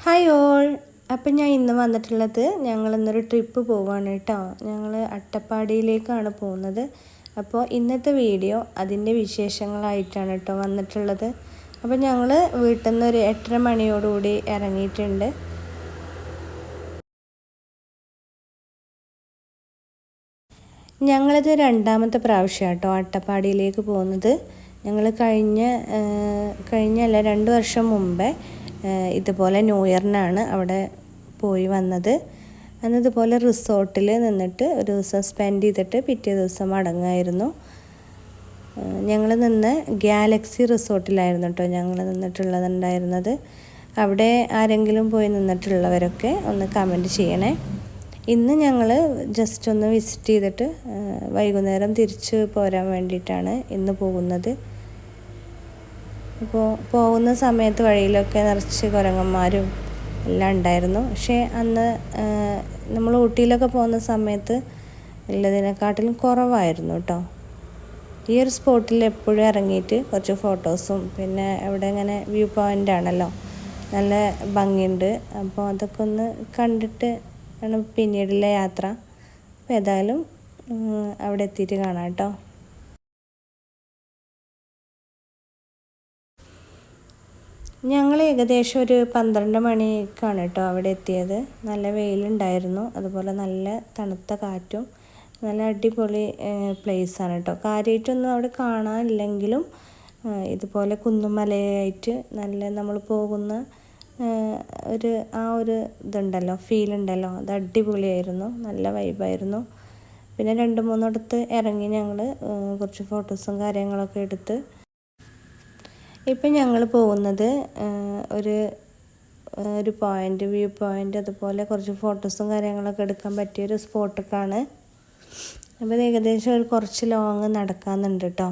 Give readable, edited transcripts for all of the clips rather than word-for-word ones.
Hi all. അപ്പം ഞാൻ ഇന്ന് വന്നിട്ടുള്ളത് ഞങ്ങളിന്നൊരു ട്രിപ്പ് പോവുകയാണ് കേട്ടോ. ഞങ്ങൾ അട്ടപ്പാടിയിലേക്കാണ് പോകുന്നത്. അപ്പോൾ ഇന്നത്തെ വീഡിയോ അതിൻ്റെ വിശേഷങ്ങളായിട്ടാണ് കേട്ടോ വന്നിട്ടുള്ളത്. അപ്പോൾ ഞങ്ങൾ വീട്ടിൽ നിന്ന് ഒരു 8:30 മണിയോടുകൂടി ഇറങ്ങിയിട്ടുണ്ട്. ഞങ്ങളിത് രണ്ടാമത്തെ പ്രാവശ്യം കേട്ടോ അട്ടപ്പാടിയിലേക്ക് പോകുന്നത്. ഞങ്ങൾ കഴിഞ്ഞല്ല 2 വർഷം മുമ്പേ ഇതുപോലെ ന്യൂ ഇയറിനാണ് അവിടെ പോയി വന്നത്. അന്ന് ഇതുപോലെ റിസോർട്ടിൽ നിന്നിട്ട് ഒരു ദിവസം സ്പെൻഡ് ചെയ്തിട്ട് പിറ്റേ ദിവസം മടങ്ങായിരുന്നു. ഞങ്ങൾ നിന്ന് ഗാലക്സി റിസോർട്ടിലായിരുന്നു കേട്ടോ ഞങ്ങൾ നിന്നിട്ടുള്ളതുണ്ടായിരുന്നത്. അവിടെ ആരെങ്കിലും പോയി നിന്നിട്ടുള്ളവരൊക്കെ ഒന്ന് കമൻറ്റ് ചെയ്യണേ. ഇന്ന് ഞങ്ങൾ ജസ്റ്റ് ഒന്ന് വിസിറ്റ് ചെയ്തിട്ട് വൈകുന്നേരം തിരിച്ച് പോരാൻ വേണ്ടിയിട്ടാണ് ഇന്ന് പോകുന്നത്. അപ്പോൾ പോകുന്ന സമയത്ത് വഴിയിലൊക്കെ നിറച്ച് കുരങ്ങന്മാരും എല്ലാം ഉണ്ടായിരുന്നു. പക്ഷേ അന്ന് നമ്മൾ ഊട്ടിയിലൊക്കെ പോകുന്ന സമയത്ത് ഉള്ളതിനെക്കാട്ടിലും കുറവായിരുന്നു കേട്ടോ. ഈ ഒരു സ്പോട്ടിൽ എപ്പോഴും ഇറങ്ങിയിട്ട് കുറച്ച് ഫോട്ടോസും പിന്നെ അവിടെ ഇങ്ങനെ വ്യൂ പോയിൻ്റ് ആണല്ലോ, നല്ല ഭംഗിയുണ്ട്. അപ്പോൾ അതൊക്കെ ഒന്ന് കണ്ടിട്ട് ആണ് പിന്നീടുള്ള യാത്ര. അപ്പോൾ ഏതായാലും അവിടെ എത്തിയിട്ട് കാണാം കേട്ടോ. ഞങ്ങൾ ഏകദേശം ഒരു 12 മണിക്കാണ് കേട്ടോ അവിടെ എത്തിയത്. നല്ല വെയിലുണ്ടായിരുന്നു, അതുപോലെ നല്ല തണുത്ത കാറ്റും, നല്ല അടിപൊളി പ്ലേസാണ് കേട്ടോ. കാര്യമായിട്ടൊന്നും അവിടെ കാണാനില്ലെങ്കിലും ഇതുപോലെ കുന്നുമലയായിട്ട് നല്ല നമ്മൾ പോകുന്ന ഒരു ഇതുണ്ടല്ലോ, ഫീലുണ്ടല്ലോ, അത് അടിപൊളിയായിരുന്നു, നല്ല വൈബായിരുന്നു. പിന്നെ 2-3 ഇടത്ത് ഇറങ്ങി ഞങ്ങൾ കുറച്ച് ഫോട്ടോസും കാര്യങ്ങളൊക്കെ എടുത്ത്. ഇപ്പം ഞങ്ങൾ പോകുന്നത് ഒരു പോയിൻ്റ്, വ്യൂ പോയിൻ്റ്, അതുപോലെ കുറച്ച് ഫോട്ടോസും കാര്യങ്ങളൊക്കെ എടുക്കാൻ പറ്റിയൊരു സ്പോട്ടൊക്കെയാണ്. അപ്പോൾ ഏകദേശം കുറച്ച് ലോങ് നടക്കാനുണ്ട് കേട്ടോ.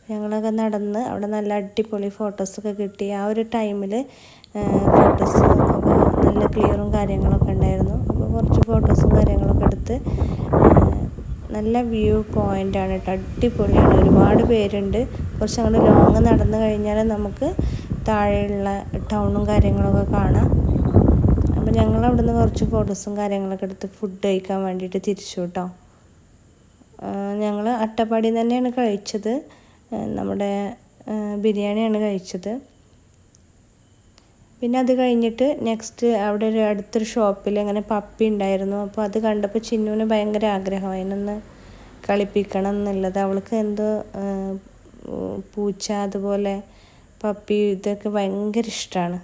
ഞങ്ങളൊക്കെ നടന്ന് അവിടെ നല്ല അടിപൊളി ഫോട്ടോസൊക്കെ കിട്ടി. ആ ഒരു ടൈമിൽ ഫോട്ടോസ് നല്ല ക്ലിയറും കാര്യങ്ങളൊക്കെ ഉണ്ടായിരുന്നു. അപ്പോൾ കുറച്ച് ഫോട്ടോസും കാര്യങ്ങളൊക്കെ എടുത്ത് നല്ല വ്യൂ പോയിൻ്റാണ് കേട്ടോ, അടിപൊളിയാണ്. ഒരുപാട് പേരുണ്ട്. കുറച്ച് അങ്ങോട്ട് ലോങ് നടന്നു കഴിഞ്ഞാൽ നമുക്ക് താഴെയുള്ള ടൗണും കാര്യങ്ങളൊക്കെ കാണാം. അപ്പോൾ ഞങ്ങൾ അവിടെ നിന്ന് കുറച്ച് ഫോട്ടോസും കാര്യങ്ങളൊക്കെ എടുത്ത് ഫുഡ് കഴിക്കാൻ വേണ്ടിയിട്ട് തിരിച്ചു കേട്ടോ. ഞങ്ങൾ അട്ടപ്പാടിയിൽ നിന്ന് തന്നെയാണ് കഴിച്ചത്. നമ്മുടെ ബിരിയാണിയാണ് കഴിച്ചത്. പിന്നെ അത് കഴിഞ്ഞിട്ട് നെക്സ്റ്റ് അവിടെ ഒരു അടുത്തൊരു ഷോപ്പിൽ ഇങ്ങനെ പപ്പി ഉണ്ടായിരുന്നു. അപ്പോൾ അത് കണ്ടപ്പോൾ ചിന്നുവിന് ഭയങ്കര ആഗ്രഹം അതിനൊന്ന് കളിപ്പിക്കണം എന്നുള്ളത്. അവൾക്ക് എന്തോ പൂച്ച അതുപോലെ പപ്പി ഇതൊക്കെ ഭയങ്കര ഇഷ്ടമാണ്.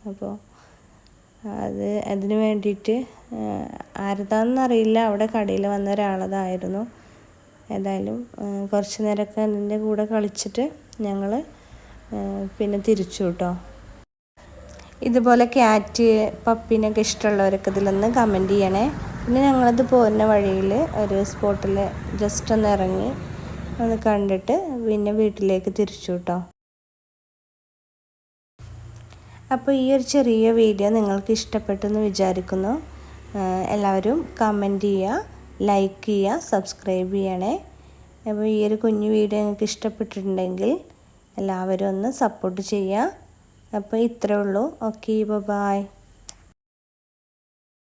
അപ്പോൾ അതിന് വേണ്ടിയിട്ട് ആരതാണെന്നറിയില്ല, അവിടെ കടയിൽ വന്ന ഒരാളതായിരുന്നു. ഏതായാലും കുറച്ച് നേരമൊക്കെ അതിൻ്റെ കൂടെ കളിച്ചിട്ട് ഞങ്ങൾ പിന്നെ തിരിച്ചു കേട്ടോ. ഇതുപോലെ ക്യാറ്റ് പപ്പീനൊക്കെ ഇഷ്ടമുള്ളവരൊക്കെ ഇതിലൊന്ന് കമൻറ്റ് ചെയ്യണേ. പിന്നെ ഞങ്ങളത് പോകുന്ന വഴിയിൽ ഒരു സ്പോട്ടിൽ ജസ്റ്റ് ഒന്ന് ഇറങ്ങി ഒന്ന് കണ്ടിട്ട് പിന്നെ വീട്ടിലേക്ക് തിരിച്ചു കേട്ടോ. അപ്പോൾ ഈ ഒരു ചെറിയ വീഡിയോ നിങ്ങൾക്ക് ഇഷ്ടപ്പെട്ടെന്ന് വിചാരിക്കുന്നു. എല്ലാവരും കമൻറ്റ് ചെയ്യുക, ലൈക്ക് ചെയ്യുക, സബ്സ്ക്രൈബ് ചെയ്യണേ. അപ്പോൾ ഈ ഒരു കുഞ്ഞു വീഡിയോ നിങ്ങൾക്ക് ഇഷ്ടപ്പെട്ടിട്ടുണ്ടെങ്കിൽ എല്ലാവരും ഒന്ന് സപ്പോർട്ട് ചെയ്യുക. അപ്പോൾ ഇത്രയേ ഉള്ളൂ. Okay, by.